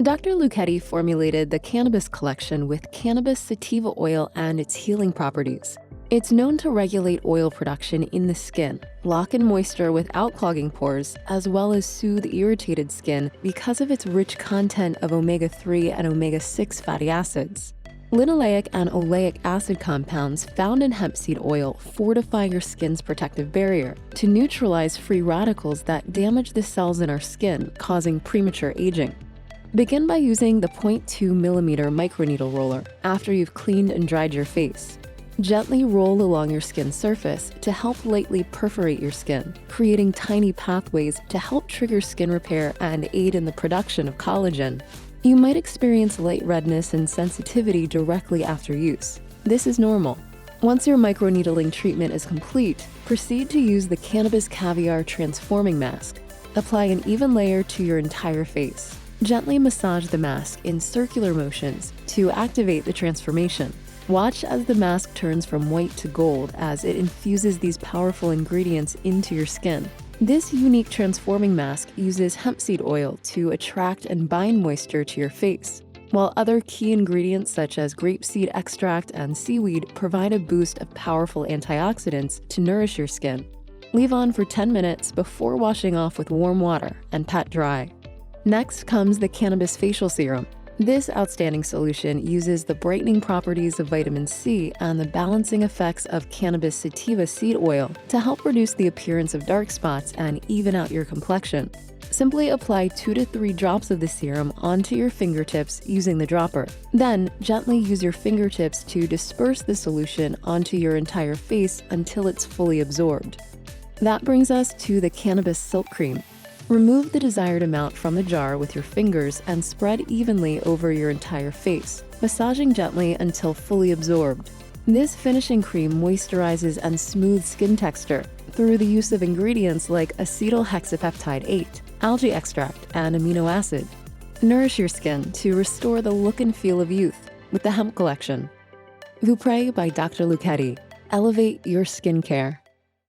Dr. Lucchetti formulated the Cannabis collection with cannabis sativa oil and its healing properties. It's known to regulate oil production in the skin, lock in moisture without clogging pores, as well as soothe irritated skin because of its rich content of omega-3 and omega-6 fatty acids. Linoleic and oleic acid compounds found in hemp seed oil fortify your skin's protective barrier to neutralize free radicals that damage the cells in our skin, causing premature aging. Begin by using the 0.2 millimeter microneedle roller after you've cleaned and dried your face. Gently roll along your skin surface to help lightly perforate your skin, creating tiny pathways to help trigger skin repair and aid in the production of collagen. You might experience light redness and sensitivity directly after use. This is normal. Once your microneedling treatment is complete, proceed to use the Cannabis Caviar Transforming Mask. Apply an even layer to your entire face. Gently massage the mask in circular motions to activate the transformation. Watch as the mask turns from white to gold as it infuses these powerful ingredients into your skin. This unique transforming mask uses hemp seed oil to attract and bind moisture to your face, while other key ingredients such as grapeseed extract and seaweed provide a boost of powerful antioxidants to nourish your skin. Leave on for 10 minutes before washing off with warm water and pat dry. Next comes the Cannabis Facial Serum. This outstanding solution uses the brightening properties of vitamin C and the balancing effects of cannabis sativa seed oil to help reduce the appearance of dark spots and even out your complexion. Simply apply 2 to 3 drops of the serum onto your fingertips using the dropper. Then, gently use your fingertips to disperse the solution onto your entire face until it's fully absorbed. That brings us to the Cannabis Silk Cream. Remove the desired amount from the jar with your fingers and spread evenly over your entire face, massaging gently until fully absorbed. This finishing cream moisturizes and smooths skin texture through the use of ingredients like acetyl hexapeptide 8, algae extract, and amino acid. Nourish your skin to restore the look and feel of youth with the Hemp Collection. Voupre by Dr. Lucchetti. Elevate your skincare.